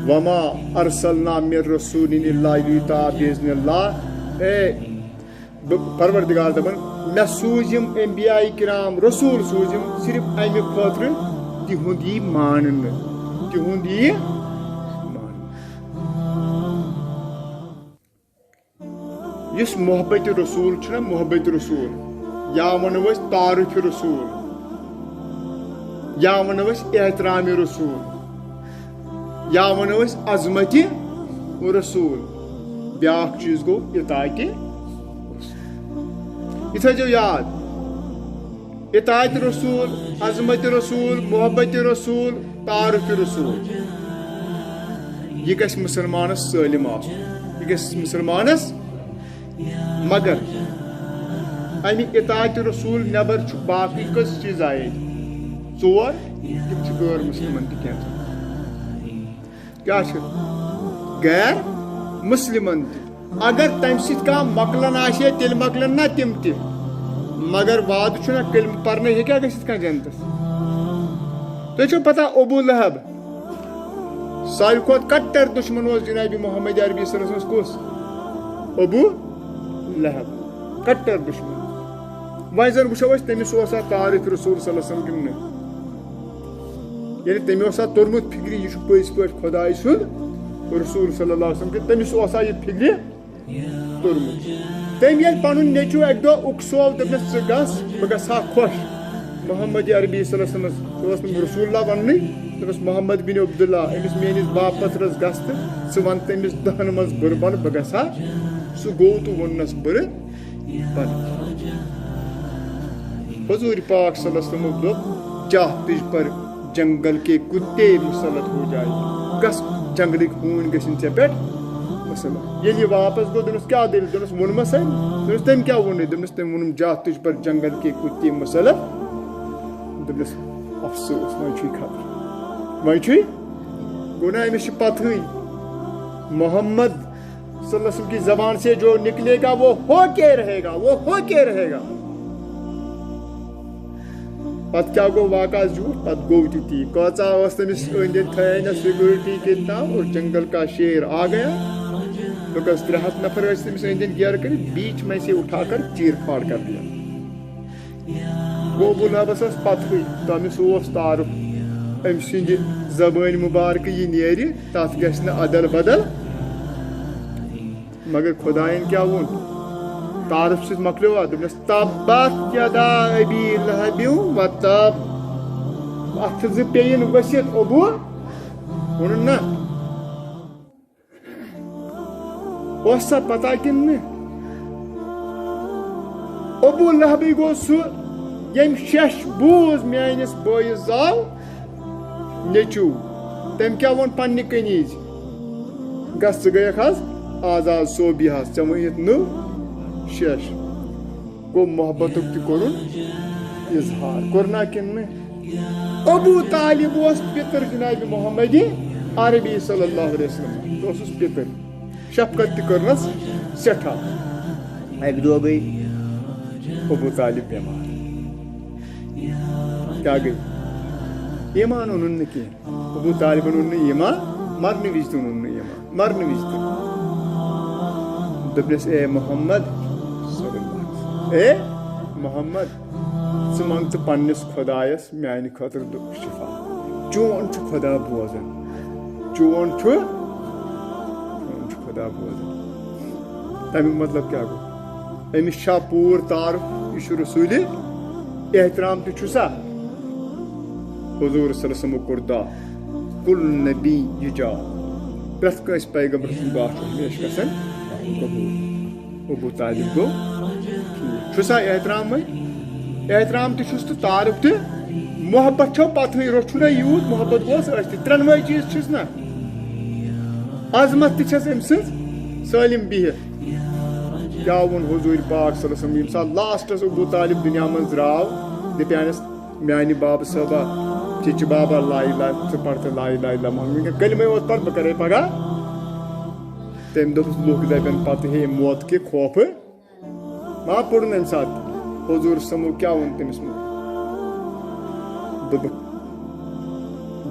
وما ارسلنا من رسول الا لیطاع باذن اللہ. اے پروردگار دپان مے سوزم انبیاء کرام رسول سوزم صرف امہ خاطر تہند یہ مانن تہند یہ یس محبت رسول چھنا محبت رسول یا ونو اس تعارف رسول یا ونو اس احترام رسول یا ونو اس عظمت رسول بیاکھ چیز گو اطاعت یہ تھو یاد اطاعت رسول عظمت رسول محبت رسول تعارف رسول یہ گژھِ مسلمانس سالم آسُن یہ گژھِ مسلمانس مگر امہ اطاعت رسول نبر باقی کس چیز آئے ژور تم غیر مسلمن تہ کیا غیر مسلمن تہ اگر تمہ سۭتۍ کانٛہہ مۄکلان آسہِ تیٚلہِ مۄکلن نا تِم تہِ مگر وعدٕ چھُنہ کلمہٕ پرنہٕ ہیٚکیٛاہ گٔژھِتھ کانٛہہ جنتس تۄہہِ چھو پتہ ابو لہب ساروی کھۄتہٕ کٹر دشمن اوس جناب محمد عربی صلی اللہ علیہ وسلم کُس ابو لہب کٹر دشمن وۄنۍ زن وٕچھو أسۍ تٔمِس اوسا تعارف رسول صلی اللہ علیہ وسلم کِنہٕ نہٕ یعنی تٔمۍ اوسا توٚرمُت فکرِ یہِ چھُ پٔزۍ پٲٹھۍ خۄداے سُنٛد رسول صلی اللہ علیہ وسلم کہِ تٔمِس اوسا یہِ فکرِ توٚرمُت تٔمۍ ییٚلہِ پنُن نیٚچوٗ اکہِ دۄہ اُکسوو دوٚپنس ژٕ گژھ بہٕ گژھٕ ہا خۄش محمد عربی صلی اللہ علیہ وسلمس سُہ اوس نہٕ رسول اللہ وننٕے دوٚپنس محمد بن عبداللہ أمِس میٲنِس باپتھرس گژھ تہٕ ژٕ ون تٔمِس 10 منٛز بُرٕ بل بہٕ گژھٕ ہا سُہ گوٚو تہٕ ووٚننس بُرٕ بل حضور پاک صلی اللہ علیہ وسلم دوٚپ جا تُج پر جنگل کے کتے مسلط ہو جائے گژھ جنگلٕکۍ ہوٗنۍ گٔژھِنۍ ژےٚ پٮ۪ٹھ مسلط ییٚلہِ یہِ واپس گوٚو دوٚپنس کیٛاہ دٔلیٖل دوٚپنس ووٚنمس أمۍ دوٚپنس تٔمۍ کیٛاہ ووٚنُے دوٚپنس تٔمۍ ووٚنُم جا تُج پر جنگل کے کتے مسلط دوٚپنس افسوس وۄنۍ چھُے خبر وۄنۍ چھُے گوٚو نا أمِس چھِ پتہٕے محمد صلی اللہ علیہ وسلم کی زبان سے جو نکلے گا وہ ہو کے رہے گا وہ ہو کے رہے گا پتہٕ کیٛاہ گوٚو واقعہ زیوٗٹھ پتہٕ گوٚو تہِ تی کۭژاہ ٲس تٔمِس أنٛدۍ أنٛدۍ تھٲینا سیکورٹی کتنا اور جنگل کا شیر آ گیا بکس 300 نفر ٲسۍ تٔمِس أنٛدۍ أنٛدۍ گیرٕ کٔرِتھ بیٖچ میں سے اٹھا کر چیٖر پھاڑ کر دیا گوٚو ابو لہبس ٲس پتہٕے تٔمِس اوس تعارُف أمۍ سٕنٛدِ زبٲنۍ مُبارکہٕ یہِ نیرِ تتھ گژھِ نہٕ ادل بدل مگر خۄدایَن کیٛاہ ووٚن تعارف سۭتۍ مۄکلیو دوٚپنس تبت یدا ابی لہب وتب اتھٕ زٕ پیٚیِن ؤسِتھ ابوٗ ووٚنُن نہ اوس سا پتہ کِنہٕ نہٕ ابوٗ لہبٕے گوٚو سُہ ییٚمۍ شیٚش بوٗز میٲنِس بٲیِس زاو نیٚچوٗ تٔمۍ کیٛاہ ووٚن پننہِ کنیٖز گژھ ژٕ گٔیَکھ حظ آزاد صوبیہس ژےٚ ؤنِتھ نٔو شیٚش گوٚو محبتُک تہِ کوٚرُن اظہار کوٚرنا کِنہٕ نہٕ ابوٗ طالب اوس پِتٕر جناب محمد عربی صلی اللہ علیہ وسلم سُہ اوسُس پِتٕر شفقت تہِ کٔرنس سٮ۪ٹھاہ اکہِ دۄہ گٔے ابوٗ طالب بٮ۪مار کیٛاہ گٔے ایمان اوٚنُن نہٕ کینٛہہ ابوٗ طالبن اوٚن نہٕ ایمان مرنہٕ وِزِ تہِ اوٚنُن نہٕ ایمان مرنہٕ وِزِ تہِ دوٚپنس اے محمد اے محمد ژٕ منٛگ تہٕ پننِس خۄدایس میانہِ خٲطرٕ شفا چون چھُ خۄدا بوزان چون چھُ خۄدا بوزان تمیُک مطلب کیٛاہ گوٚو أمِس چھا پوٗرٕ تعارُف یہِ چھُ رسوٗلِ احترام تہِ چھُ سا حضوٗر صلی اللہ علیہ وسلمُک کوٚر دعا کُل نبی یجاب پرٛٮ۪تھ کٲنٛسہِ پیغمبر سُنٛد دعا چھُ ہمیشہِ گژھان قبوٗل ابوٗ طالب گوٚو ٹھیٖک چھُ سا احترام وۄنۍ احترام تہِ چھُس تہٕ تعارُف تہِ محبت چھو پتہٕے روٚچھُو نا یوٗت محبت گوٚژھ ٲسۍ تہِ ترٛٮ۪نوَے چیٖز چھِس نا عظمت تہِ چھس أمۍ سٕنٛز سٲلِم بِہِتھ کیٛاہ ووٚن حضوٗر پاک صلی اللہ علیہ وسلم ییٚمہِ ساتہٕ لاسٹس ابوٗ طالب دُنیا منٛز درٛاو دپیانس میانہِ بابہٕ صٲبا چچہِ بابا لا اِلہ ژٕ پَر تہٕ لا اِلہ اِلا محمد کلمے اوت پتہٕ بہٕ کرے پگاہ تٔمۍ دوٚپُس لُکھ دپن پتہٕ ہے موت کہِ خوفہٕ ما پوٚرُن اَمہِ ساتہٕ حضوٗر صمو کیٛاہ ووٚن تٔمِس دوٚپُکھ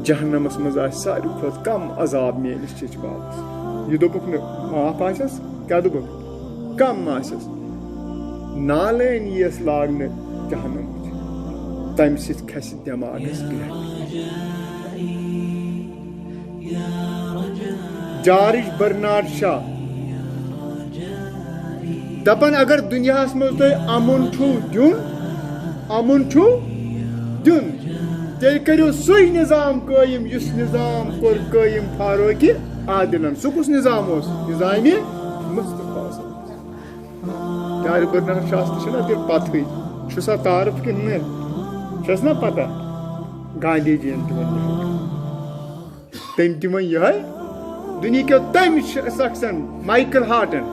جہنمس مز ساروی کھت کم عذاب میٲنِس چچ بابس. یہ دوٚپُکھ نہٕ معاف آسٮ۪س کیٛاہ دوٚپُکھ کم آسٮ۪س. نالٲنۍ یِیَس لاگنہٕ جہنمٕچ تمہِ سۭتۍ کھسہِ دٮ۪ماغس گرٛٮ۪کھ. جارج برنارڈ شاہ دپان اگر دنیاہس منٛز تۄہہِ امُن چھُو دیُن تیٚلہِ کٔرِو سُے نظام قٲیِم یُس نظام کوٚر قٲیِم فاروقِ عادلن. سُہ کُس نظام اوس؟ نظامِ مصطفیٰ. جارج برنارڈ شاہس تہِ چھُنہ تیٚلہِ پتہٕے چھُ سا تعارف کِنہٕ نہٕ چھس نا پتہ. گاندھی جی ین تہِ ووٚن تٔمۍ تہِ ووٚن یِہوے. دُنہیٖکیو تٔمۍ شخصن مایکل ہارٹن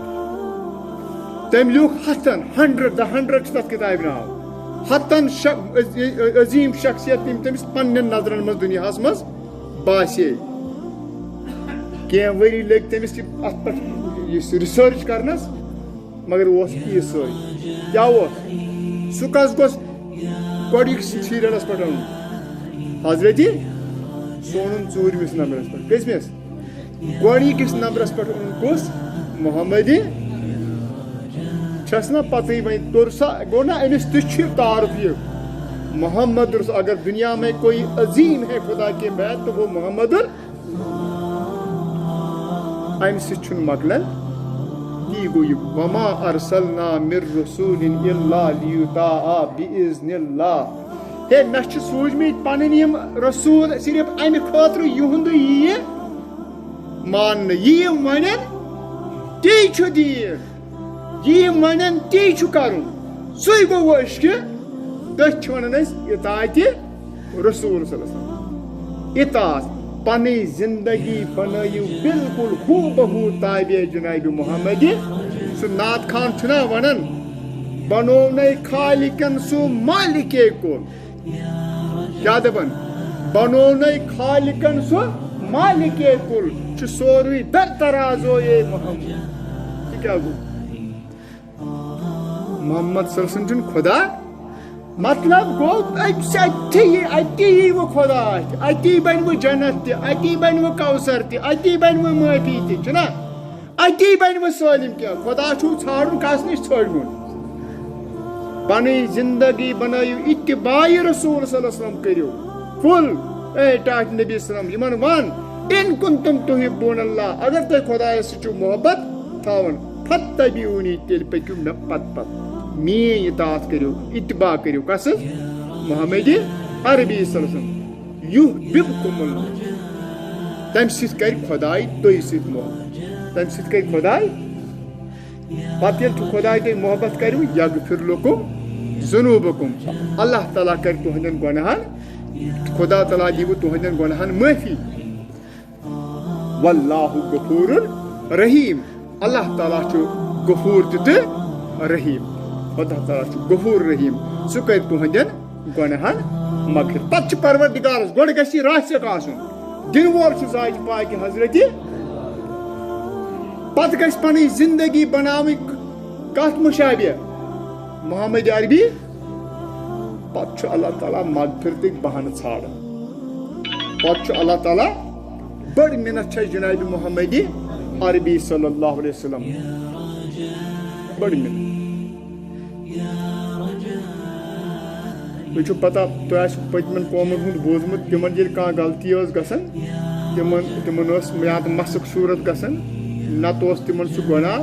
تٔمۍ لیوٗکھ ہتن 100 چھُ تتھ کِتابہِ ناو. ہتن عظیٖم شخصیت یِم تٔمِس پننٮ۪ن نظرن منٛز دُنیاہس منٛز باسے. کینٛہہ ؤری لٔگۍ تٔمِس اتھ پٮ۪ٹھ رِسٲرٕچ کرنس مگر اوس یہِ سۭتۍ. کیٛاہ اوس سُہ کس گوٚژھ گۄڈٕنِکِس سیٖریلس پٮ۪ٹھ اونُن؟ حضرتِ سُہ اوٚنُن 4مِس نمبرس پٮ۪ٹھ. کٔژمِس؟ گۄڈٕنِکِس نمبرس پٮ۪ٹھ اوٚنُن کُس؟ محمدِ. چھس نا پتہٕ وۄنۍ توٚر سا گوٚو نا أمِس تہِ چھُ تعارف یہِ محمد رسول. اگر دنیا میں کوئی عظیم ہے خدا کے بعد تو وہ محمد. امہِ سۭتۍ چھُنہٕ مۄکلان. تی گوٚو یہِ وما ارسلنا من رسول الا لیطاع باذن اللہ. ہے مےٚ چھِ سوٗزمٕتۍ پنٕنۍ یِم رسوٗل صرف امہِ خٲطرٕ یِہُنٛدُے یِیہِ ماننہٕ. یہِ یِم ونن تی چھُ دیٖن. یہِ یِم ونن تی چھُ کرُن. سُے گوٚو وٲشکہِ. تٔتھۍ چھِ ونان أسۍ اطاعتِ رسوٗل صلی اللہ علیہ وسلم. اطاعت پنٕنۍ زندگی بنٲیِو بالکل ہو بہو تابع جنابِ محمدِ. سُہ نعت خان چھُنہ ونان بنونے خالقن سُہ مالکے کُل. کیٛاہ دپان؟ بنونے خالقن سُہ مالکے کُل چھُ سورُے در ترازوے محمد. یہِ کیٛاہ گوٚو؟ محمد صلی اللہ علیہ وسلم چھُنہٕ خدا. مطلب گوٚو اتی ییٖوٕ خدا اَتھِ. اتی بنوٕ جنت تہِ. اتی بنوٕ کوثر تہِ. اتی بنوٕ معٲفی تہِ. چھُنہ اتی بنوٕ سٲلِم کینٛہہ. خدا چھُو ژھانڈُن کس نِش ژھٲنڈوُن. پنٕنۍ زندگی بنٲیِو اتباعِ رسول صلی اللہ علیہ وسلم کٔرِو فُل. اے ٹاٹھ نبی صلی یِمن ون ان کنتم تحبون اللہ. اگر تُہۍ خۄدایس سۭتۍ چھِو محبت تھاوان فاتبعونی تیٚلہِ پٔکِو مےٚ پتہٕ میٲنۍ اطاعت کٔرِو اتباع کٔرِو کس محمدِ عربی صلی اللہ علیہ وسلم. یحببکم اللہ. تمہِ سۭتۍ کرِ خۄداے تُہۍ سۭتۍ محبت. تمہِ سۭتۍ کرِ خۄداے. پتہٕ ییٚلہِ خۄداے تۄہہِ محبت کٔرِو یغفر لکم ذنوٗبکم. اللہ تعالیٰ کرِ تُہنٛدٮ۪ن گۄنہن. خدا تعالیٰ دِیوٕ تُہنٛدٮ۪ن گۄنہن معٲفی. واللہ غفور رحیٖم. اللہ تعالیٰ چھُ غفوٗر تہِ تہٕ رحیٖم. خدا تعالیٰ چھُ غفوٗر رحیٖم. سُہ کرِ تُہنٛدٮ۪ن گۄنہن مغفرت. پتہٕ چھُ پروردگارس گۄڈٕ گژھِ یہِ راسِق آسُن. دِنہٕ وول چھُ ذاتِ پاکہِ حضرتِ. پتہٕ گژھِ پنٕنۍ زندگی بناوٕنۍ کتھ مُشابہِ محمد عربی. پتہٕ چھُ اللہ تعالیٰ مغفرتٕکۍ بہانہٕ ژھانڈان. پتہٕ چھُ اللہ تعالیٰ بٔڑ مِنت چھِ جنابِ محمدِ عربی صلی اللہ علیہ وسلم. بٔڑ مِنت. تۄہہِ چھُو پتہ تۄہہِ آسِوٕ پٔتمٮ۪ن قومن ہُنٛد بوٗزمُت تِمن ییٚلہِ کانٛہہ غلطی ٲس گژھان تِمن ٲس یا تہٕ مسٕک صوٗرت گژھان نتہٕ اوس تِمن سُہ گۄناہ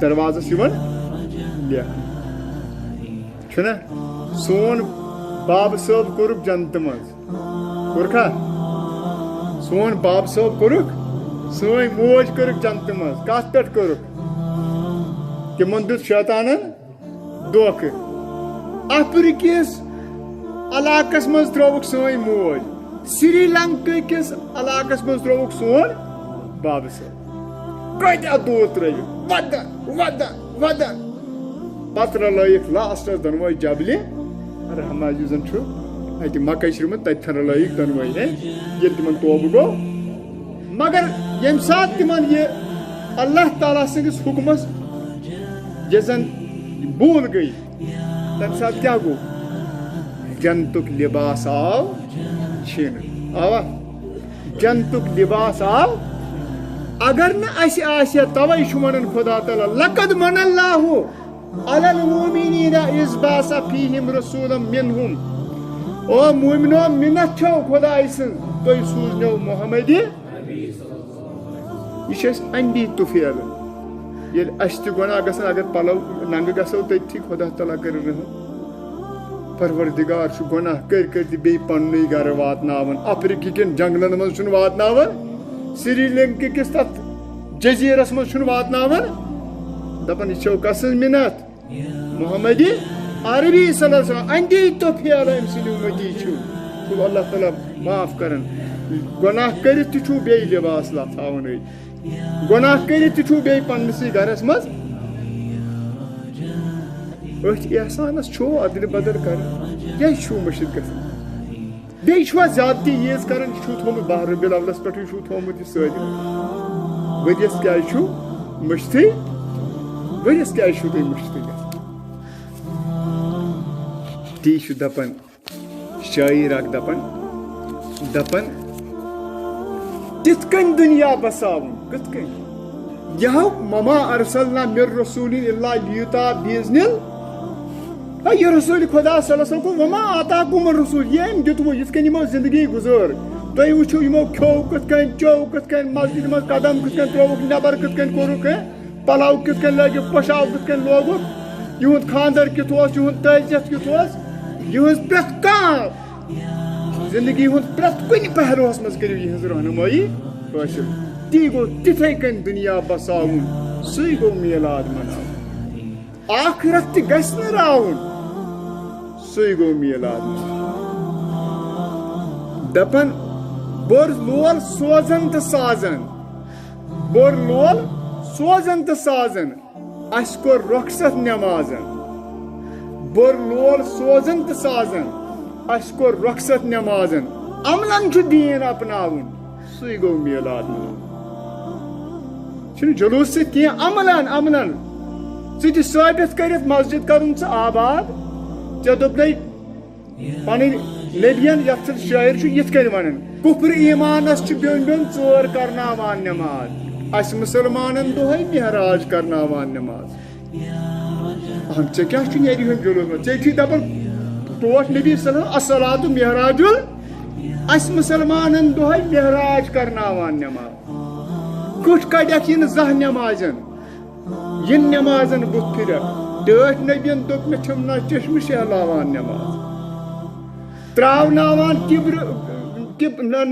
دروازس یِوان لیکھنہٕ. چھُنہ سون بابہٕ صٲب کوٚرُکھ جنتہٕ منٛز. کوٚرکھا؟ سون بابہٕ صٲب کوٚرُکھ. سٲنۍ موج کٔرٕکھ جنتہٕ منٛز. کتھ پٮ۪ٹھ کٔرٕکھ؟ تِمن دیُت شیطانن دھوکہٕ. افریٖقہس علاقس منٛز ترٲوُکھ سٲنۍ موج. سری لنکا کِس علاقس منٛز ترٲوُکھ سون بابہٕ صٲب. کۭتیاہ دوٗر ترٲوِکھ ودان ودان. پتہٕ رلٲیِکھ لاسٹس دۄنوے جبلہِ رحمہ یُس زن چھُ اتہِ مکے شریٖمت تتھٮ۪ن رلٲیِکھ دۄنوے. ییٚلہِ تِمن توبہٕ گوٚو مگر ییٚمہِ ساتہٕ تِمن یہِ اللہ تعالیٰ سٕنٛدِس حُکمس یہِ زن بھوٗل گٔے تمہِ ساتہٕ کیٛاہ گوٚو؟ جنتُک لباس آو چھین آوا جنتک لباس آو اگر نہ اسی آسیا توے چھُ ونان خدا تعالیٰ لقد من اللہ علی المؤمنین اذ بعث فیہم رسولا منہم او مومنو منت چھو خداے سٕنٛز تُہۍ سوٗزنو محمد یہ چھِ اَسہِ اندی طفیل ییٚلہِ اَسہِ تہِ گۄناہ گژھان اگر پلو ننگہٕ گژھو تٔتھی خدا تعالیٰ کٔرِن رحم پروردگار چھُ گۄناہ کٔرۍ کٔرۍ تہِ بیٚیہِ پننُے گرٕ واتناوان افریقہ کٮ۪ن جنگلن منٛز چھُنہٕ واتناوان سری لنکا کِس تتھ جزیرس منٛز چھُنہٕ واتناوان دپان یہِ چھو کس سٕنٛز مِنت محمد عربی صلی اللہ علیہ وسلم اندی طفیل أمۍ سٕنٛدِ اُمتی چھُ اللہ تعالیٰ معاف کران گۄناہ کٔرِتھ تہِ چھُو بیٚیہِ لباس تھاوان أتۍ گۄناہ کٔرِتھ تہِ چھُو بیٚیہِ پننسٕے گرس منٛز أتھۍ احسانس چھُو ادلہِ بدل کران کیٛازِ چھُو مٔشِد گژھان بیٚیہِ چھُوا زیادتی ییٖژ کران یہِ چھُو تھومُت باہ ربیع الاولس پٮ۪ٹھٕے چھُو تھومُت یہِ سٲلِم ؤرِیس کیٛازِ چھُو مٔشتھٕے ؤرِیس کیٛازِ چھُو تُہۍ مٔشتھٕے گژھان تی چھُ دپان شٲعر اکھ دپان تِتھ کٔنۍ دُنیا بساوُن کِتھ کٔنۍ یہو مما ارسلنا من رسول الا لیطاع باذن یہ رسول خدا صلی اللہ علیہ وسلم کو وما آتاکم الرسول یہ أمۍ دیُتوٕ یِتھ کٔنۍ یِمو زندگی گُزٲر تُہۍ وٕچھِو یِمو کھیوٚو کِتھ کٔنۍ چیوٚو کِتھ کٔنۍ مسجد منٛز قدم کِتھ کٔنۍ ترٛووُکھ نٮ۪بر کِتھ کٔنۍ کوٚرُکھ پلو کِتھ کٔنۍ لٲگِکھ پۄشاو کِتھ کٔنۍ لوگُکھ یِہُنٛد خانٛدر کیُتھ اوس یِہُنٛد تعزیت کیُتھ اوس یِہٕنٛز پرٛٮ۪تھ کانٛہہ زندگی ہُنٛد پرٛٮ۪تھ کُنہِ پہلوٗہس منٛز کٔرِو یِہٕنٛز رہنمٲیی حٲصِل تی گوٚو تِتھے کٔنۍ دُنیا بساوُن سُے گوٚو میلاد مناوُن آخرت تہِ گژھِ نہٕ راوُن سُے گوٚو میلاد مناوُن دپان بوٚر لول سوزن تہٕ سازن بوٚر لول سوزن تہٕ سازن اَسہِ کوٚر رۄخصت نٮ۪مازن بوٚر لول سوزن تہٕ سازن اَسہِ کوٚر رۄخصت نٮ۪مازن عملن چھُ دیٖن اپناوُن سُے گوٚو میلاد مناوُن چھُنہٕ جلوٗس سۭتۍ کینٛہہ عملن ژٕ تہِ ثٲبت کٔرِتھ مسجد کرُن ژٕ آباد ژےٚ دوٚپنَے پنٕنۍ نبین یتھ سۭتۍ شٲعر چھُ یِتھ کٔنۍ ونان کُفر ایمانس چھُ بیوٚن بیوٚن ژور کرناوان نٮ۪ماز اسہِ مُسلمانن دۄہے مہراج کرناوان نٮ۪ماز ژےٚ کیٛاہ چھُ نیرِ ہُنٛد جلوٗس منٛز ژےٚ چھُے دپان ٹوٹھ نبی صلی اللہ علیہ وسلم الصلاۃ مہراجُل اسہِ مُسلمانن دۄہے مہراج کرناوان نٮ۪ماز کُٹھ کڑیکھ یِنہٕ زانٛہہ نٮ۪مازن یِن نٮ۪مازن بُتھ پھِرکھ ٹٲٹھۍ نبین دوٚپ مےٚ چھِم نا چشمہٕ شہلاوان نٮ۪ماز تراوناوان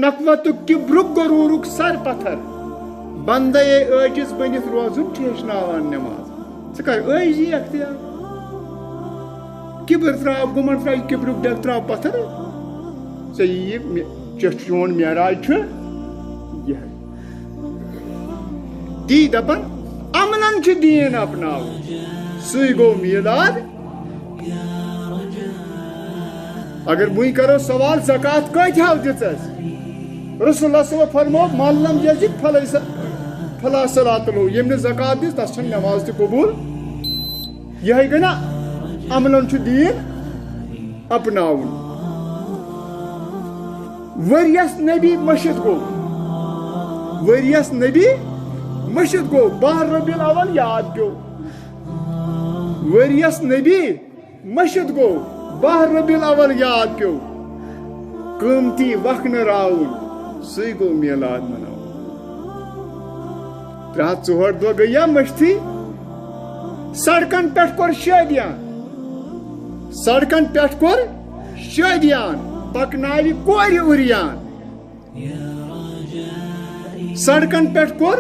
نقوتُک کِبرُک غروٗرُک سر پتھر بندے عٲجِز بٔنِتھ روزُن چھِ ہیٚچھناوان نٮ۪ماز ژٕ کر عٲجزی اختیار کِبر تراو گُمن تراو کِبرُک ڈٮ۪کہٕ تراو پتھر ژےٚ یی چون معراج چھُ یِہے تی دپان عملن چھُ دیٖن اپناوُن سُے گوٚو میلاد اگر وۄنۍ کرو سوال زکات کۭتیاہ دِژس رسول اللہ صلی اللہ علیہ وسلم فرمو من لم یجد فلا صلاۃ لہ ییٚمۍ نہٕ زکات دِژ تس چھنہٕ نٮ۪ماز تہِ قبوٗل یِہے گٔے نا عملن چھُ دیٖن اپناوُن ؤرۍیس نبی مٔشِد گوٚو ؤرۍیس نبی مٔشِد گوٚو باہ ربیع الاول یاد پیوٚو ؤرۍیس نبی مٔشِد گوٚو باہ ربیع الاول یاد پیوٚو قۭمتی وکھنہٕ راوُن سُے گوٚو میلاد مناوُن 304 دۄہ گٔییا مٔشتھٕے سڑکن پٮ۪ٹھ کوٚر شٲدیان پکناوِ کورِ اُریان سڑکن پٮ۪ٹھ کوٚر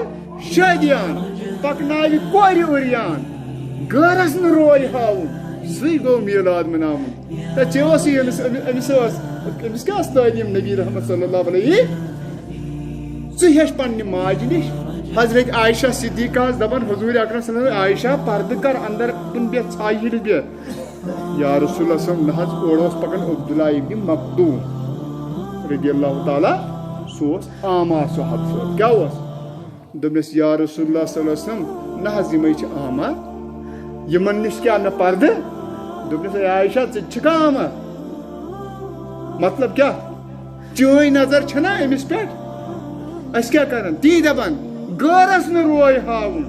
شٲدیان پکناوِ کورِ اُریان گٲرس نہٕ روے ہاوُن سُے گوٚو میلاد مناوُن ژےٚ اوسُے أمِس کیٛاہ ٲس تعلیٖم نبی رحمت صلی اللہ علیہ ژٕ ہیٚچھ پننہِ ماجہِ نِش حضرت عائشہ صدیقہ دپان حضوٗر اکرم صلی اللہ علیہ عائشہ پردٕ کر اندر کُن بیٚہہ ژھایہِ ہِلہِ بیٚہہ یا رسول اللہ صلی اللہ علیہ وسلم نہ حظ اورٕ اوس پکان عبداللہ ابن مکتوم رضی اللہ تعالیٰ سُہ اوس عاما صحابہ صٲب کیٛاہ اوس دوٚپنس یا رسول اللہ صلی اللہ علیہ وسلم نہ حظ یِمے چھِ عاما یِمن نِش کیٛاہ نہ پردٕ دوٚپنس عائشہ ژٕ تہِ چھکھا عاما مطلب کیٛاہ چٲنۍ نظر چھنا أمِس پٮ۪ٹھ أسۍ کیٛاہ کران تی دپان غٲرس نہٕ روے ہاوُن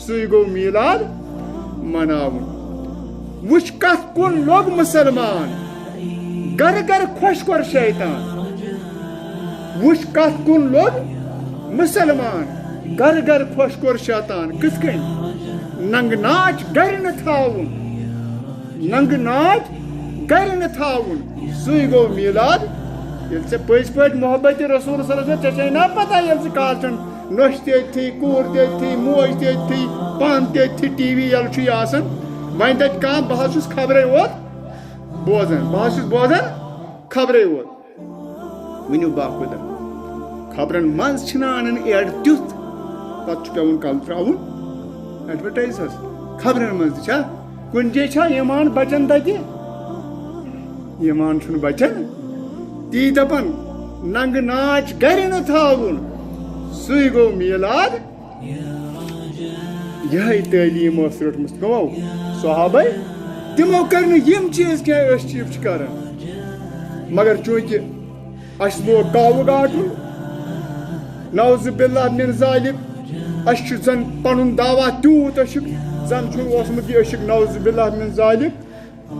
سُے گوٚو میٖلاد مناوُن وٕچھ کتھ کُن لوٚگ مُسلمان گرٕ گرٕ خۄش کوٚر شیطان وٕچھ کتھ کُن لوٚگ مُسلمان گرٕ گرٕ خۄش کوٚر شیطان کِتھ کٔنۍ ننٛگہٕ ناچ گرِ نہٕ تھاوُن ننٛگہٕ ناچ گرِ نہٕ تھاوُن سُے گوٚو میٖلاد ییٚلہِ ژےٚ پٔزۍ پٲٹھۍ محبت رسول صلی اللہ علیہ وسلم ژےٚ چھے نا پتہ ییٚلہِ ژٕ کالچن نۄش تہِ أتھی کوٗر تہِ أتھی موج تہِ أتھی پانہٕ تہِ أتھی ٹی وی یلہٕ چھُے آسان وۄنۍ دپہِ کانٛہہ بہٕ حظ چھُس خبرے یوت بوزان بہٕ حظ چھُس بوزان خبرے یوت ؤنِو باخُدا خبرن منٛز چھِنہ انان ایڈ تیُتھ پتہٕ چھُ پیٚوان کلہٕ تراوُن ایڈوَٹایز حظ خبرن منٛز تہِ چھا کُنہِ جایہِ چھا ایمان بچان تتہِ ایمان چھُنہٕ بچان تی دپان ننٛگہٕ ناچ گرِ نہٕ تھاوُن سُے گوٚو میٖلاد یِہے تعلیٖم ٲس رٔٹمٕژ کٕمو صحابے تِمو کٔرۍ نہٕ یِم چیٖز کینٛہہ أسۍ چھِ کران مگر چوٗنٛکہِ اَسہِ لوگ کاوٕ گاٹُن نعوذ باللہ من ذالِک اَسہِ چھُ زن پنُن دعوا تیوٗت أشِک زن چھُ اوسمُت یہِ أشِک نعوذ باللہ من ذالِک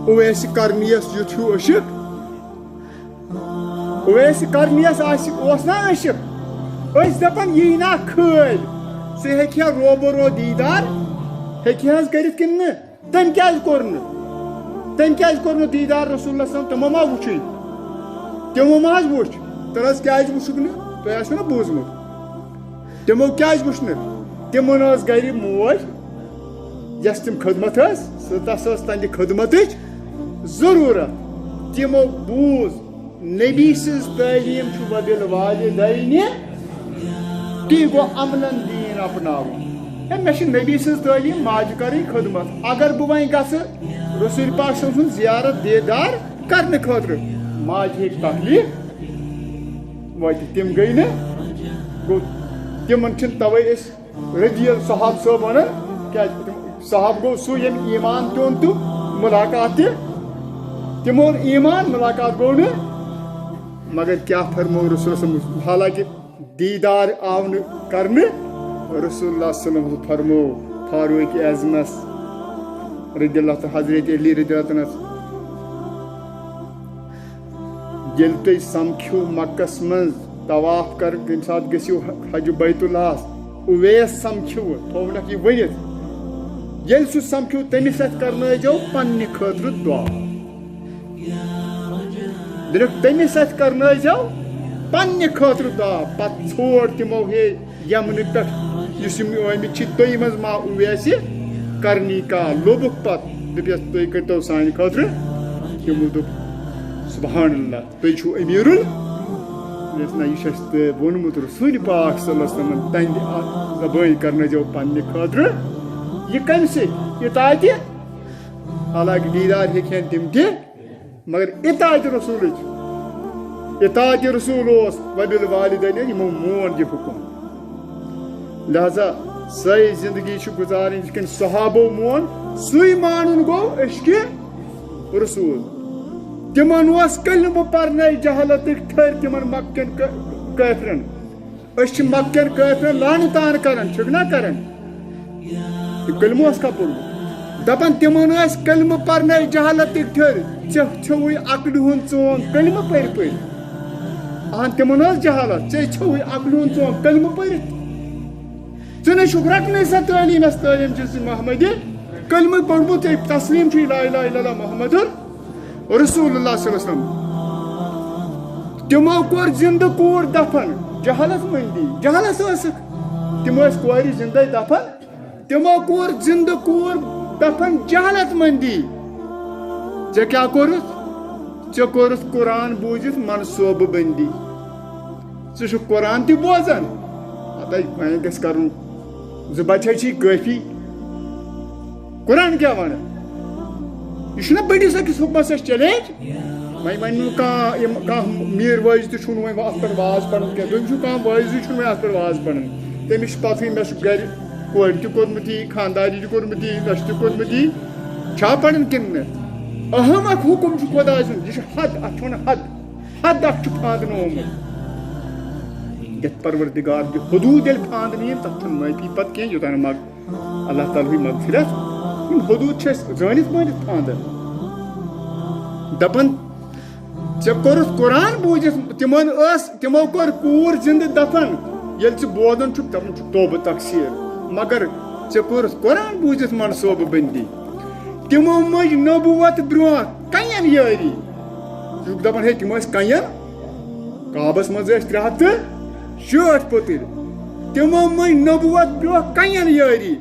اویس کرنیَس یُتھ ہیوٗ أشِک اویس کرنیَس اوس نا أشِک أسۍ دپان یی نا کھٲلۍ سُہ ہیٚکہِ ہا روبرو دیٖدار ہیٚکہِ حظ کٔرِتھ کِنہٕ نہٕ تٔمۍ کیٛازِ کوٚر نہٕ دیٖدار رسول اللہ صلی اللہ علیہ وسلم تِمو ما وٕچھُے تِمو ما حظ وٕچھ تہٕ حظ کیٛازِ وٕچھُکھ نہٕ تۄہہِ آسوٕ نا بوٗزمُت تِمو کیٛازِ وٕچھ نہٕ تِمن ٲس گرِ موج یۄس تِم خدمت ٲس تس ٲس تہنٛدِ خدمتٕچ ضروٗرت تِمو بوٗز نبی سٕنٛز تعلیٖم چھُ وبِل والِدینہِ تی گوٚو عملن دیٖن اپناوُن ہے مےٚ چھِ نبی سٕنٛز تعلیٖم ماجہِ کرٕنۍ خدمت اگر بہٕ وۄنۍ گژھٕ رسول پاک صٲب سُنٛد زیارت دیدار کرنہٕ خٲطرٕ ماجہِ ہیٚکہِ تکلیٖف وٲتِتھ تِم گٔے نہٕ گوٚو تِمن چھِنہٕ توے أسۍ رضیل صحاب صٲب ونان کیٛازِ صحاب گوٚو سُہ ییٚمۍ ایمان تہِ اوٚن تہٕ مُلاقات تہِ تِمو اوٚن ایمان مُلاقات گوٚو نہٕ مگر کیٛاہ فرمو رسول حالانکہِ دیٖدار آو نہٕ کرنہٕ رسول اللہ صلی اللہ علیہ وسلم فرمو فاروق اعظمس رضی اللہ حضرت علی رضی اللہ عنہ ییٚلہِ تُہۍ سمکھِو مکس منٛز طواف کرٕ کُنہِ ساتہٕ گٔژھِو حج بیت اللہس اویس سمکھِو تھوونکھ یہِ ؤنِتھ ییٚلہِ سُہ سمکھِو تٔمِس اَتھِ کرنٲیزیو پننہِ خٲطرٕ دعا دِنُکھ تٔمِس اَتھِ کرنٲیزیو پننہِ خٲطرٕ دعا پتہٕ ژھور تِمو ہے یمنہٕ پٮ۪ٹھ یُس یِم ٲمٕتۍ چھِ تُہۍ منٛز ما اویسہِ کرنی کال لوٚبُکھ پتہٕ دٔپیس تُہۍ کٔرتو سانہِ خٲطرٕ تِمو دوٚپ سبحان اللہ تُہۍ چھِو امیٖرُل نہ یہِ چھُ اَسہِ ووٚنمُت رسول پاک صلی اللہ علیہ وسلم تہنٛدِ زبٲنۍ کرنٲیزیو پننہِ خٲطرٕ یہِ کمہِ سۭتۍ اطاعتہِ حالانکہِ دیٖدار ہیٚکہِ ہن تِم تہِ مگر اطاعتہِ رسوٗلٕچ اطاعتہِ رسوٗل اوس وبِل والِدینہِ یِمو مون یہِ حُکُم لہذا سۄے زندگی چھِ گُزارٕنۍ یِتھ کٔنۍ صحابو مون سُے مانُن گوٚو أشکہِ رسوٗل تِمن اوس کلمہٕ پرنے جہالتٕکۍ ٹھٔرۍ تِمن مکٮ۪ن کٲفرن أسۍ چھِ مکٮ۪ن کٲفرن لانہٕ تان کران چھِکھ نا کران یہِ کلمہٕ اوس کھا پوٚرمُت دپان تِمن ٲسۍ کلمہٕ پرنے جہالتٕکۍ ٹھٔرۍ ژےٚ چھوٕے عقلہِ ہُنٛد ژوٚنٛگ کلمہٕ پٔرۍ پٔرۍ اہن تِمن ٲس جہالت ژےٚ چھوٕے عقلہِ ہُنٛد ژوٚنٛگ کلمہٕ پٔرِتھ ژٕ نَے چھُکھ رٹنٕے سۄ تعلیٖم یۄس تعلیٖم چھِ محمدِ کلمہٕ پوٚرمُت ژےٚ تسلیٖم چھُے لا اِلہَ اِلَّا اللہ محمدُر رسول اللہ صلی اللہ علیہ وسلم تِمو کوٚر زندٕ کوٗر دفن جہالت مٔنٛدی جہالت ٲسٕکھ تِم ٲسۍ کورِ زندے دفن تِمو کوٚر زندٕ کوٗر دفن جہالت مٔنٛدی ژےٚ کیٛاہ کوٚرُتھ ژےٚ کوٚرُتھ قرآن بوٗزِتھ منصوبہٕ بنٛدی ژٕ چھُکھ قرآن تہِ بوزان اَدے وۄنۍ گژھِ کرُن زٕ بچہٕ چھِی کٲفی قرآن کیٛاہ وَنان یہِ چھُنہ بٔڑِس أکِس حُکمس اَسہِ چیلینج وۄنۍ وَنہِ نہٕ کانٛہہ میٖر وٲعظ تہِ چھُنہٕ وۄنۍ اَتھ پٮ۪ٹھ واز پران کینٛہہ تُہۍ وٕچھِو کانٛہہ وٲعظٕے چھُنہٕ وۄنۍ اَتھ پٮ۪ٹھ واز پران تٔمِس چھِ پتہٕے مےٚ چھُ گرِ کورِ تہِ کوٚرمُت یی خانٛدارِ تہِ کوٚرمُت یی لَچھ تہِ کوٚرمُت یی چھا پران کِنہٕ نہٕ اہم اکھ حُکُم چھُ خۄداے سُنٛد یہِ چھُ حد اَتھ چھِ وَنان حد حدک پھاندنومت یت پروردگار دی حدود یل پھاندنی تتھ معافی پتہ کی یوتان اللہ تعالیٰ ہی مغفرت یم حدود زانت مانت پھاندن دپن ژےٚ کوٚرُتھ قرآن بوٗزِتھ تِمو کوٚر کوٗر زندٕ دفن ییٚلہِ ژٕ بوزان چھُکھ دپان چھُکھ توبہٕ تقسیٖر مگر ژےٚ کوٚرُتھ قرآن بوٗزِتھ منصوبہٕ بندی تِمو مٔنٛج نبوت برونٛہہ کنٮ۪ن یٲری ژٕ چھُکھ دپان ہے تِم ٲسۍ کنٮ۪ن کعبس منٛز ٲسۍ 360 پٔتٕرۍ تِمو مٔنٛج نبوت برونٛہہ کنٮ۪ن یٲری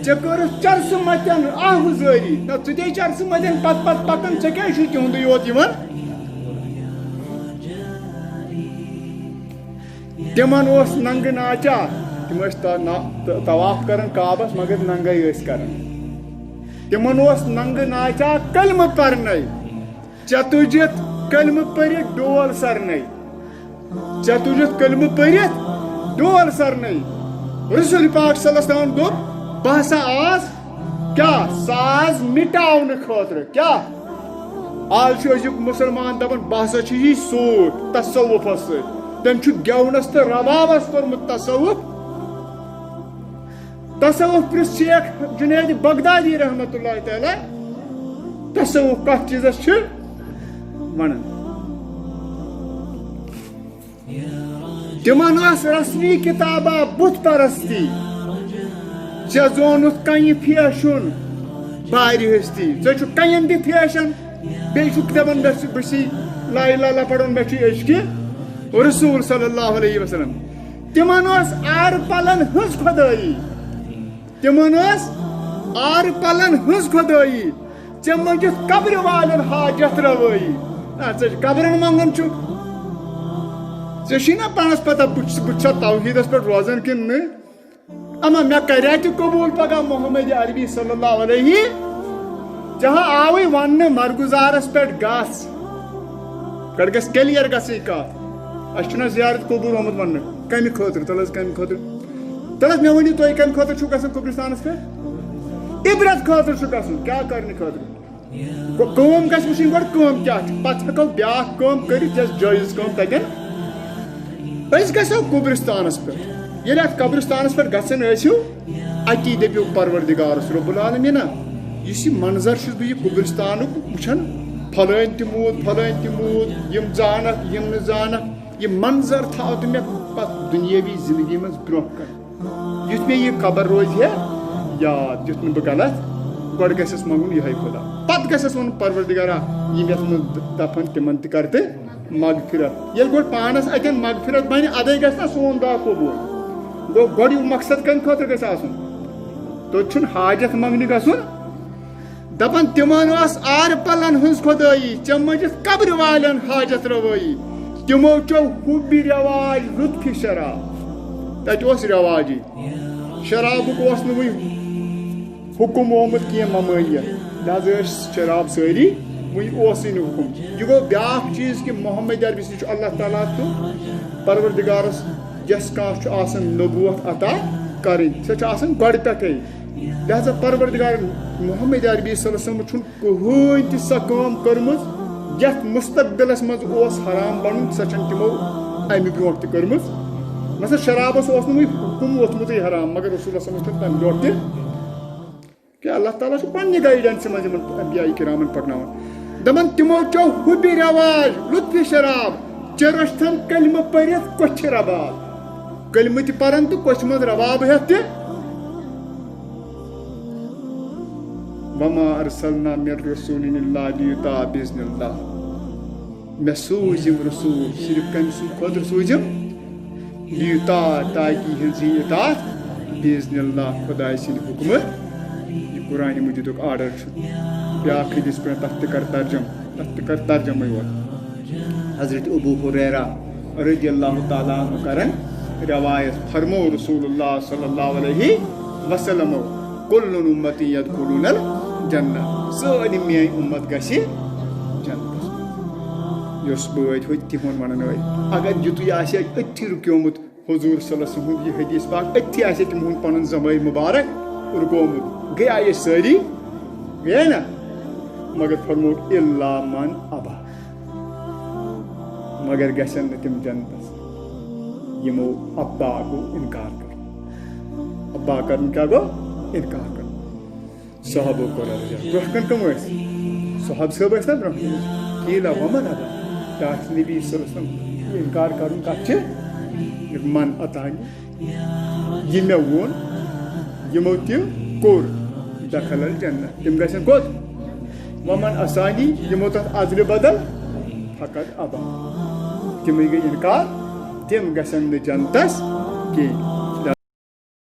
ژےٚ کٔرٕتھ چرسہٕ متٮ۪ن آہُزٲری نہ ژٕ دے چرسہٕ متٮ۪ن پتہٕ پکان ژےٚ کیٛازِ چھُے تِہُنٛدُے یوت یِوان تِمن اوس ننگہٕ ناچا تِم ٲسۍ طواف کران کعبس مگر ننگے ٲسۍ کران تِمن اوس ننگہٕ ناچا کلمہٕ پرنے ژےٚ تُجِتھ کلمہٕ پٔرِتھ ڈول سرنے ژےٚ تُجِتھ کلمہٕ پٔرِتھ ڈول سرنے رسول پاک صلی اللہ علیہ وسلم دوٚپ بہٕ ہسا آس کیٛاہ ساز مٹاونہٕ خٲطرٕ کیٛاہ آز چھُ أزیُک مُسلمان دپان بہٕ ہسا چھُ یہِ سوٗٹ تصوُفس سۭتۍ تٔمۍ چھُ گٮ۪ونس تہٕ ربابس کوٚرمُت تصوُف پرٛژھ شیخ جُنید بغدادی رحمتہ اللہ تعالیٰ تصوُف کتھ چیٖزس چھُ ونان تِمن ٲس رسمی کِتابا بُت پرستی ژےٚ زونُتھ کنہِ پھیشُن بارِ ہستی ژےٚ چھُکھ کنٮ۪ن تہِ پھیشن بیٚیہِ چھُکھ دپان بہٕ چھُے لا اِلہ الا پرُن مےٚ چھُ عشقِ رسول صلی اللہ علیہ وسلم تِمن ٲس آرٕ پلن ہٕنٛز خۄدٲیی ژےٚ منٛگِتھ قبرِ والٮ۪ن حاجت روٲیی ژےٚ قبرن منٛگان چھُکھ ژےٚ چھُے نا پانس پتہ بہٕ چھُسا توحیٖدس پٮ۪ٹھ روزان کِنہٕ نہٕ اما مےٚ کریا تہِ قبوٗل پگاہ محمد عربی صلی اللہ علیہ ژےٚ ہا آوٕے وننہٕ مرگُزارس پٮ۪ٹھ گژھ گۄڈٕ گژھِ کلیر گژھٕنۍ کتھ اسہِ چھُنہ زیارت قبوٗل آمُت وننہٕ کمہِ خٲطرٕ تل حظ کمہِ خٲطرٕ مےٚ ؤنِو تُہۍ کمہِ خٲطرٕ چھُو گژھان قبرستانس پٮ۪ٹھ عبرت خٲطرٕ چھُ گژھُن کیٛاہ کرنہٕ خٲطرٕ کٲم گژھِ وٕچھِنۍ گۄڈٕ کٲم کیٛاہ چھِ پتہٕ ہٮ۪کو بیٛاکھ کٲم کٔرِتھ یۄس جٲیز کٲم تتٮ۪ن أسۍ گژھو قبرستانس پٮ۪ٹھ ییٚلہِ اتھ قبرستانس پٮ۪ٹھ گژھان ٲسِو اتی دٔپِو پروردگارس رۄب العالمیٖنہ یُس یہِ منظر چھُس بہٕ یہِ قبرستانُک وٕچھان پھلٲنۍ تہِ موٗد یِم زانکھ یِم نہٕ زانکھ یہِ منظر تھاو تہٕ مےٚ پتہٕ دُنیٲوی زندگی منٛز برونٛہہ کن یُتھ مےٚ یہِ خبر روزِ ہے یاد یُتھ نہٕ بہٕ غلط گۄڈٕ گژھٮ۪س منٛگُن یِہوے خۄدا پتہٕ گژھٮ۪س ونُن پروردگارا یِم یتھ منٛز دفن تِمن تہِ کر تہٕ مغفرت ییٚلہِ گۄڈٕ پانس اتٮ۪ن مغفرت بنہِ ادے گژھِ نا سون دعا قبوٗل گوٚو گۄڈٕ مقصد کمہِ خٲطرٕ گژھِ آسُن توٚت چھُنہٕ حاجت منٛگنہِ گژھُن دپان تِمن ٲس آرٕ پلن ہٕنٛز خۄدٲیی ژےٚ منٛجِتھ قبرِ والٮ۪ن حاجت روٲیی تِمو چو حُبہِ رٮ۪واج لُطفِ شراب تتہِ اوس رٮ۪واجی شرابُک اوس نہٕ وُنہِ حُکُم آمُت کینٛہہ ممٲنِیت لہذا ٲسۍ شراب سٲری وُنہِ اوسُے نہٕ حُکُم یہِ گوٚو بیٛاکھ چیٖز کہِ محمد عربی سۭتۍ چھُ اللہ تعالیٰ تہٕ پروردگارس یس کانٛہہ چھُ آسان نبوت عطا کرٕنۍ سۄ چھِ آسان گۄڈٕ پٮ۪ٹھے لہذا پروردگار محمد عربی صلی اللہ علیہ وسلم چھُنہٕ کٕہٕنۍ تہِ سۄ کٲم کٔرمٕژ یتھ مستقبلس منٛز اوس حرام بنُن سۄ چھنہٕ تِمو امہِ برونٛٹھ تہِ کٔرمٕژ مثلاً شرابس اوس نہٕ وُنہِ حُکُم ووتمُتٕے حرام مگر رسول صلی اللہ علیہ وسلم چھُ تمہِ برونٛٹھ تہِ کہِ اللہ تعالیٰ چھُ پننہِ گایڈنسہِ منٛز یِمن انبیاء کرامن پکناوان دپان تِمو چو حُبہِ رٮ۪واج لُطفِ شراب ژےٚ رٔچھتھن کلمہٕ پٔرِتھ کوٚچھِ رباب کلمہٕ تہِ پران تہٕ کوٚچھِ منٛز رباب ہٮ۪تھ تہِ وما ارسلنا من رسول الا لیطاع باذن اللہ مےٚ سوٗز یِم رسوٗل صرف کمہِ سٕنٛدِ خٲطرٕ سوٗزِم لیطاع تاکہِ یِہٕنٛز یہِ اطاعت باذن اللہ خۄداے سٕنٛدِ حُکمہٕ یہِ قرآنِ مجیٖدُک آرڈر چھُ بیٛاکھ حدیث پٮ۪ٹھ تتھ تہِ کر ترجمے یوت حضرت ابو ہریرہ رضی اللہ تعالیٰ عنہ کرن روایت فرمو رسول اللہ صلی اللہ علیہ وسلم کُلُّ اُمتی یدخلون الجنہ سٲلِم میٲنۍ اُمت گژھِ جنتس یۄس بٲتۍ ہوٚتۍ تِہُنٛد ونان ٲسۍ اگر یِتُے آسہِ ہا أتھی رُکیومُت حضوٗر صلی اللہ علیہ وسلم ہُنٛد یہِ حدیث پاک أتھی آسہِ ہا تِمن پنُن زمٲے مُبارک رُکومُت گٔیے أسۍ سٲری گٔیے نا مگر فرموکھ اِلا من ابا مگر گژھن نہٕ تِم جنتس یِمو ابا گوٚو اِنکار کرُن. ابا کرُن کیٛاہ گوٚو؟ اِنکار کرُن. صحابو کوٚر عرض. برونٛہہ کَنہِ کٕم ٲسۍ؟ صحاب صٲب ٲسۍ نا برونٛہہ کَنہِ. قیٖلا وَمن ابا. تَتھ نبی صلی اللہ علیہ وسلم اِنکار کرُن کَتھ چھِ؟ من اتانی یہِ مےٚ ووٚن یِمو تہِ کوٚر دخل الجنت تِم گژھن کوٚت؟ ومن اسانی یِمو تَتھ ادلہِ بدل فقط ابا تِمے گٔے اِنکار تِم گژھن نہٕ جنتس کینٛہہ.